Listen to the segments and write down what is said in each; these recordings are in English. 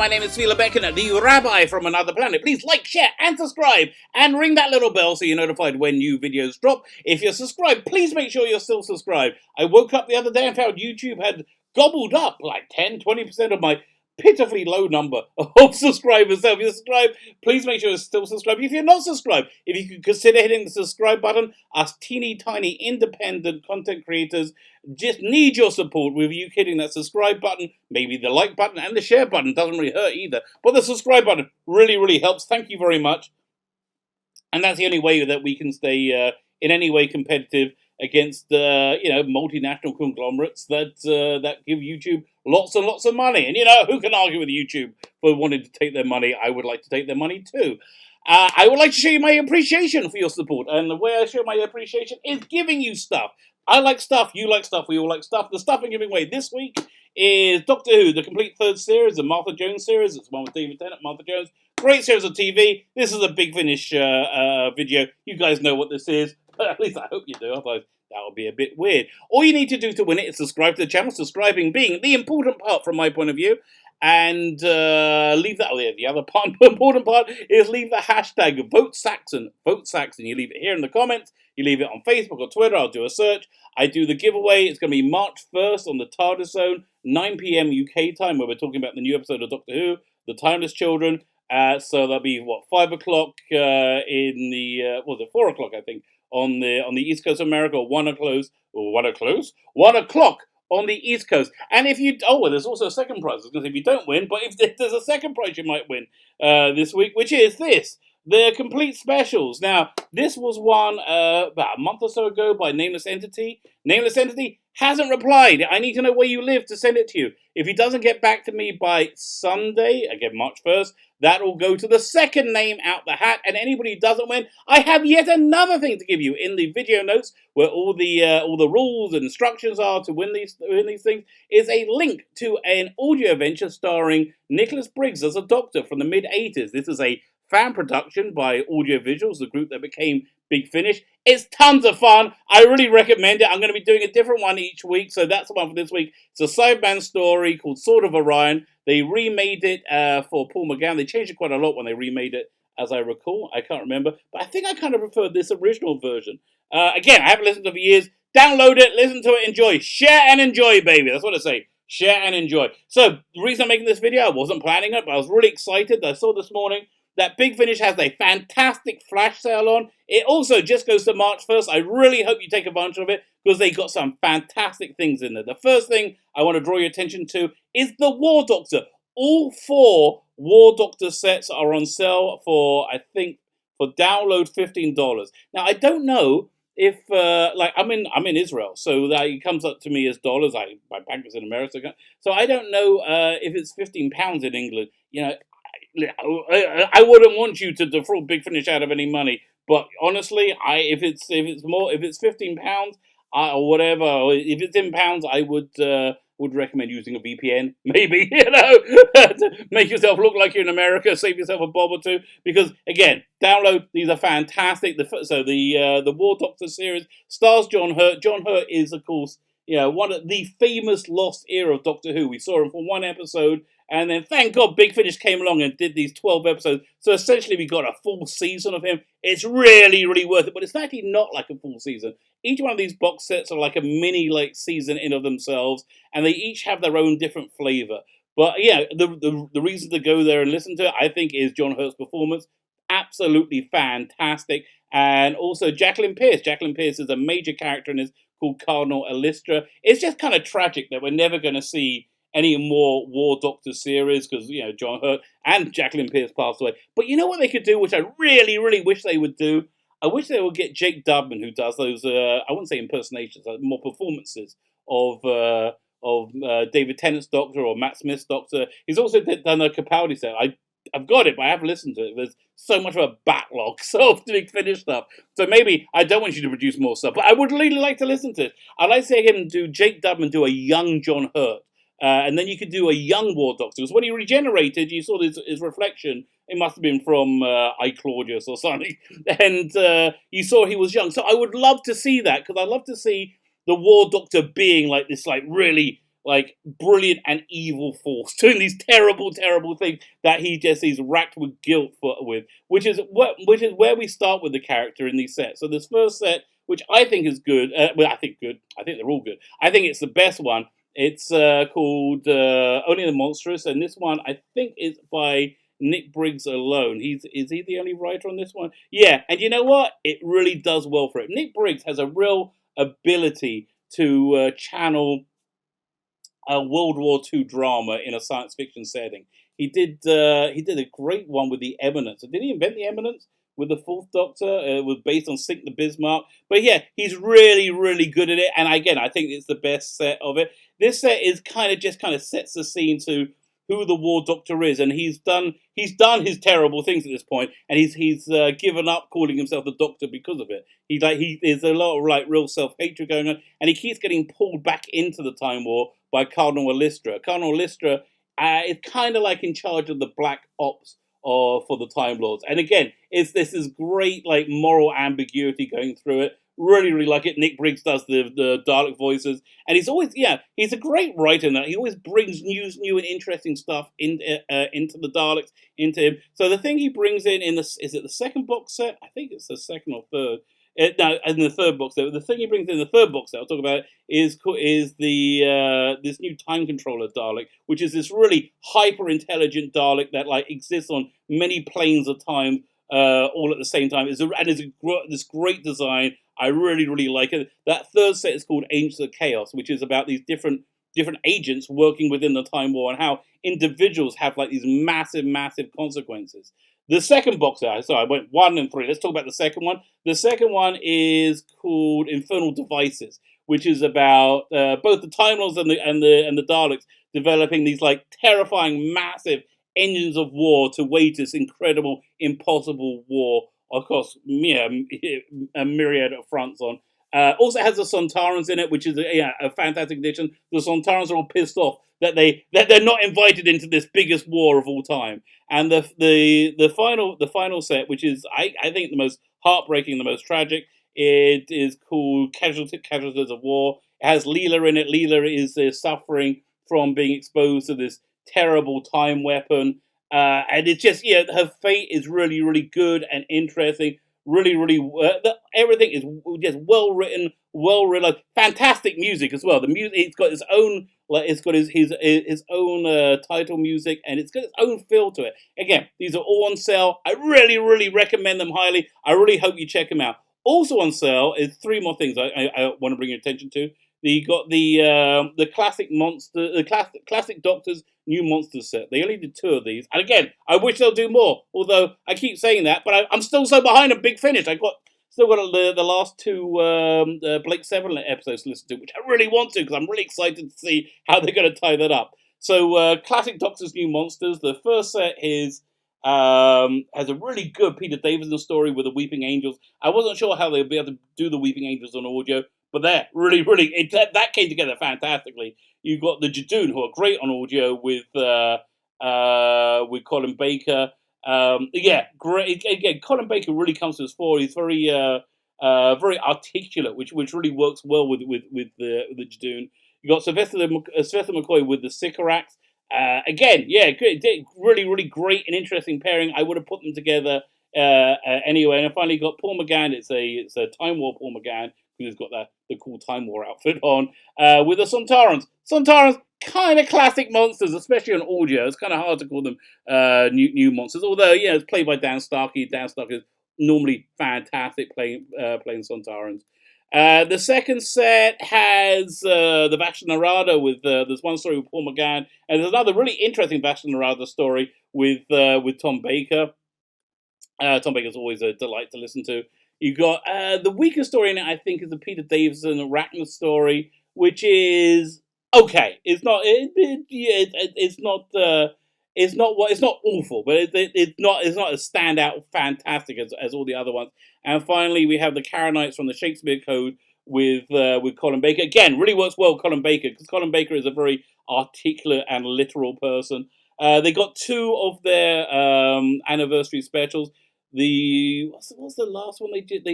my name is Freema the Rabbi from another planet. Please like, share, and subscribe, and ring that little bell so you're notified when new videos drop. If you're subscribed, please make sure you're still subscribed. I woke up the other day and found YouTube had gobbled up like 10-20% of my pitifully low number of subscribers. So if you're subscribed, please make sure you're still subscribed. If you're not subscribed, if you could consider hitting the subscribe button, us teeny tiny independent content creators just need your support with you hitting that subscribe button, maybe the like button, and the share button. Doesn't really hurt either, but the subscribe button really helps. Thank you very much. And that's the only way that we can stay in any way competitive against multinational conglomerates that give YouTube lots and lots of money. And who can argue with YouTube for wanting to take their money? I would like to take their money too. I would like to show you my appreciation for your support, and the way I show my appreciation is giving you stuff. I like stuff, you like stuff, we all like stuff. The stuff I'm giving away this week is Doctor Who, the complete third series, the Martha Jones series. It's one with David Tennant, Martha Jones. Great series of TV. This is a Big Finish video. You guys know what this is. At least I hope you do, otherwise that would be a bit weird. All you need to do to win it is subscribe to the channel, subscribing being the important part from my point of view. And leave that there. The other part, important part is leave the hashtag Vote Saxon. Vote Saxon. You leave it here in the comments. You leave it on Facebook or Twitter. I'll do a search. I do the giveaway. It's going to be March 1st on the TARDIS Zone, 9 p.m. UK time, where we're talking about the new episode of Doctor Who, The Timeless Children. So that'll be 5 o'clock in the 4 o'clock I think on the East Coast of America, or 1 o'clock on the East Coast. And if you there's also a second prize. I was going to say if you don't win, but if there's a second prize you might win this week, which is this. The complete specials. Now, this was won about a month or so ago by Nameless Entity. Nameless Entity hasn't replied. I need to know where you live to send it to you. If he doesn't get back to me by Sunday, again, March 1st, that will go to the second name out the hat. And anybody who doesn't win, I have yet another thing to give you in the video notes, where all the rules and instructions are to win these things, is a link to an audio adventure starring Nicholas Briggs as a doctor from the mid-80s. This is a fan production by Audio Visuals, the group that became Big Finish. It's tons of fun. I really recommend it. I'm going to be doing a different one each week, so that's the one for this week. It's a Sideman story called Sword of Orion. They remade it for Paul McGann. They changed it quite a lot when they remade it, as I recall. I can't remember, but I think I kind of prefer this original version. Again, I haven't listened to it for years. Download it, listen to it, enjoy. Share and enjoy, baby. That's what I say. Share and enjoy. So, the reason I'm making this video, I wasn't planning it, but I was really excited. I saw this morning that Big Finish has a fantastic flash sale on. It also just goes to March 1st. I really hope you take advantage of it, because they got some fantastic things in there. The first thing I want to draw your attention to is the War Doctor. All 4 War Doctor sets are on sale for, I think, for download $15. Now, I don't know if, I'm in Israel, so that it comes up to me as dollars. My bank is in America, so I don't know if it's £15 in England. I wouldn't want you to defraud Big Finish out of any money, but honestly, if it's £15 or whatever, or if it's in pounds, I would recommend using a VPN, maybe, to make yourself look like you're in America, save yourself a bob or two, because again, download, these are fantastic. The War Doctor series stars John Hurt. John Hurt is, of course, one of the famous lost era of Doctor Who. We saw him for 1 episode, and then thank God Big Finish came along and did these 12 episodes. So essentially we got a full season of him. It's really worth it, but it's actually not like a full season. Each one of these box sets are like a mini season in of themselves, and they each have their own different flavor. But yeah, the reason to go there and listen to it, I think, is John Hurt's performance. Absolutely fantastic. And also Jacqueline Pearce. Jacqueline Pearce is a major character in this, called Cardinal Elistra. It's just kind of tragic that we're never going to see any more War Doctor series, because, John Hurt and Jacqueline Pearce passed away. But you know what they could do, which I really wish they would do? I wish they would get Jake Dubman, who does those, I wouldn't say impersonations, more performances of David Tennant's Doctor or Matt Smith's Doctor. He's also done a Capaldi set. I've got it, but I haven't listened to it. There's so much of a backlog of Big Finish stuff. So maybe I don't want you to produce more stuff, but I would really like to listen to it. I'd like to see him do Jake Dubman do a young John Hurt. And then you could do a young War Doctor. Because when he regenerated, you saw his reflection. It must have been from I, Claudius or something. And you saw he was young. So I would love to see that, because I'd love to see the War Doctor being like this, really like brilliant and evil force doing these terrible, terrible things that he just is racked with guilt with, which is where we start with the character in these sets. So this first set, which I think is good, well, I think good. I think they're all good. I think it's the best one. It's called Only the Monstrous, and this one I think is by Nick Briggs alone. Is he the only writer on this one? Yeah, and you know what? It really does well for it. Nick Briggs has a real ability to channel a World War II drama in a science fiction setting. He did a great one with the Eminence. Did he invent the Eminence with the Fourth Doctor? It was based on Sink the Bismarck. But yeah, he's really really good at it. And again, I think it's the best set of it. This set is kind of sets the scene to who the War Doctor is, and he's done his terrible things at this point, and he's given up calling himself the Doctor because of it. There's a lot of like real self hatred going on, and he keeps getting pulled back into the Time War by Cardinal Elistra. Cardinal Elistra is kind of like in charge of the Black Ops for the Time Lords, and again, this is great like moral ambiguity going through it. Really, really like it. Nick Briggs does the Dalek voices, and he's a great writer in that. He always brings new and interesting stuff into the Daleks, into him. So the thing he brings in is it the second box set? I think it's the second or third. No, in the third box set. The thing he brings in the third box set, I'll talk about it, is the this new time controller Dalek, which is this really hyper intelligent Dalek that like exists on many planes of time. All at the same time. It's this great design. I really, really like it. That third set is called Agents of Chaos, which is about these different agents working within the Time War and how individuals have like these massive, massive consequences. The second box set, so I went 1 and 3. Let's talk about the second one. The second one is called Infernal Devices, which is about both the Time Lords and the Daleks developing these like terrifying, massive engines of war to wage this incredible, impossible war across a myriad of fronts on. Also has the Sontarans in it, which is a fantastic addition. The Sontarans are all pissed off that they're not invited into this biggest war of all time. And the final set, which is I think the most heartbreaking, the most tragic, it is called Casualties of War. It has Leela in it. Leela is suffering from being exposed to this terrible time weapon, and it's just her fate is really really good and interesting. Really really everything is just well written, well realized. Fantastic music as well. The music, it's got its own his own title music, and it's got its own feel to it. Again, these are all on sale. I really really recommend them highly. I really hope you check them out. Also on sale is 3 more things I want to bring your attention to. You got the classic monster, the classic Doctor's New Monsters set. They only did 2 of these, and again, I wish they'll do more. Although I keep saying that, but I'm still so behind on Big Finish. Still got the last 2 Blake Severland episodes to listen to, which I really want to because I'm really excited to see how they're going to tie that up. So, classic Doctor's New Monsters. The first set has a really good Peter Davison story with the Weeping Angels. I wasn't sure how they'd be able to do the Weeping Angels on audio, but they're really, that came together fantastically. You've got the Jadoon, who are great on audio with Colin Baker. Great. Again, Colin Baker really comes to his fore. He's very articulate, which really works well with the Jadoon. You got Sylvester McCoy with the Sycorax. Again, really, really great and interesting pairing. I would have put them together anyway. And I finally got Paul McGann. It's a Time War Paul McGann, who's got the cool Time War outfit on, with the Sontarans. Sontarans, kind of classic monsters, especially on audio. It's kind of hard to call them new monsters. Although, it's played by Dan Starkey. Dan Starkey is normally fantastic playing Sontarans. The second set has the Vashta Nerada with there's one story with Paul McGann, and there's another really interesting Vashta Nerada story with Tom Baker. Tom Baker's always a delight to listen to. You got the weakest story in it, I think, is the Peter Davison Arachne story, which is okay. It's not. It's not awful, but it's not as standout fantastic as all the other ones. And finally, we have the Karenites from the Shakespeare Code with Colin Baker. Again, really works well with Colin Baker because Colin Baker is a very articulate and literal person. They got 2 of their anniversary specials. What's the last one they did?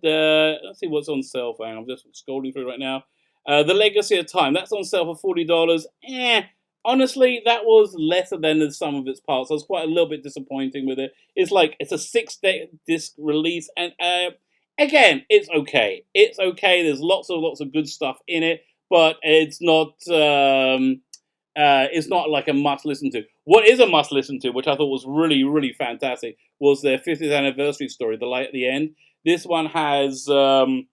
Let's see what's on sale. I'm just scrolling through right now. The Legacy of Time, that's on sale for $40. Honestly, that was lesser than the sum of its parts. I was quite a little bit disappointing with it. It's a 6 disc release, and again, it's okay. It's okay. There's lots of good stuff in it, but it's not. It's not like a must listen to. What is a must listen to, which I thought was really fantastic, was their 50th anniversary story, The Light at the End. This one has was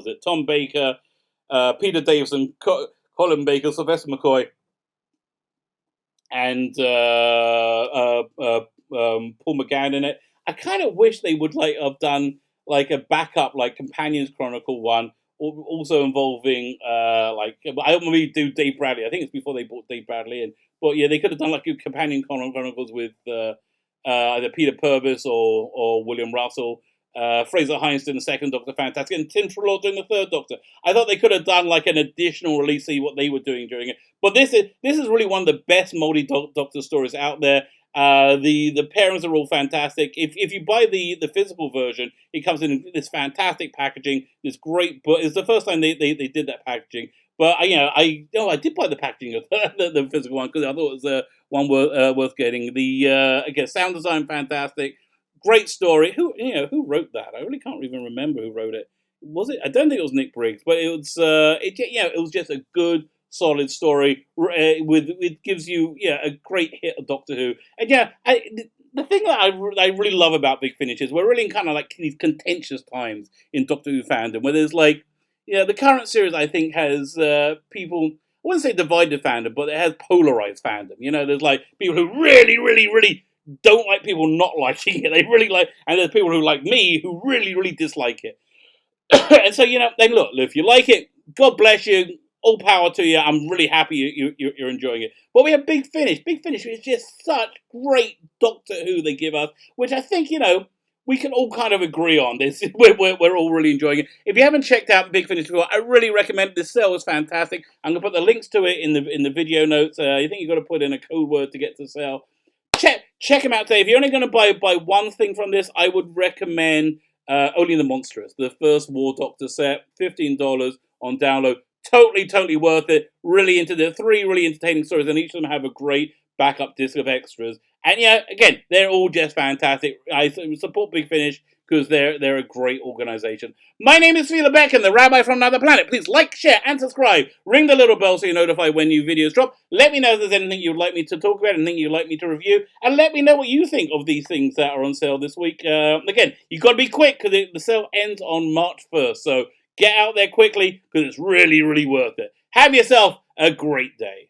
it Tom Baker, Peter Davison, Colin Baker, Sylvester McCoy, and Paul McGann in it. I kind of wish they would have done like a backup, like Companions Chronicle one, also involving I don't really do Dave Bradley. I think it's before they brought Dave Bradley in, but yeah, they could have done like a Companion Chronicles with either Peter Purvis or William Russell. Fraser Hines doing the second Doctor, fantastic, and Tim Trelaw doing the third Doctor. I thought they could have done like an additional release, see what they were doing during it. But this is really one of the best multi Doctor stories out there. The pairings are all fantastic. If you buy the physical version, it comes in this fantastic packaging. This great book. It's the first time they did that packaging. But I did buy the packaging of the physical one because I thought it was one worth getting. The again, sound design fantastic. Great story. Who wrote that? I really can't even remember who wrote it. Was it? I don't think it was Nick Briggs, but it was. It was just a good, solid story. It gives you a great hit of Doctor Who. And the thing that I really love about Big Finish is we're really in kind of like these contentious times in Doctor Who fandom where there's the current series I think has people. I wouldn't say divided fandom, but it has polarized fandom. There's like people who really don't like people not liking it. They really like, and there's people who like me who really dislike it. And so then look, if you like it, God bless you. All power to you. I'm really happy you're enjoying it. But we have Big Finish. Big Finish is just such great Doctor Who they give us, which I think we can all kind of agree on this. We're all really enjoying it. If you haven't checked out Big Finish before, I really recommend it. The sale is fantastic. I'm gonna put the links to it in the video notes. I think you've got to put in a code word to get to the sale. Check them out today. If you're only going to buy one thing from this, I would recommend Only the Monstrous, the first War Doctor set, $15 on download. Totally worth it. Really into the 3 really entertaining stories, and each of them have a great backup disc of extras. And again, they're all just fantastic. I support Big Finish because they're a great organization. My name is Freema Beck, and the Rabbi from Another Planet. Please like, share, and subscribe. Ring the little bell so you're notified when new videos drop. Let me know if there's anything you'd like me to talk about, anything you'd like me to review, and let me know what you think of these things that are on sale this week. Again, you've got to be quick because the sale ends on March 1st, so get out there quickly because it's really worth it. Have yourself a great day.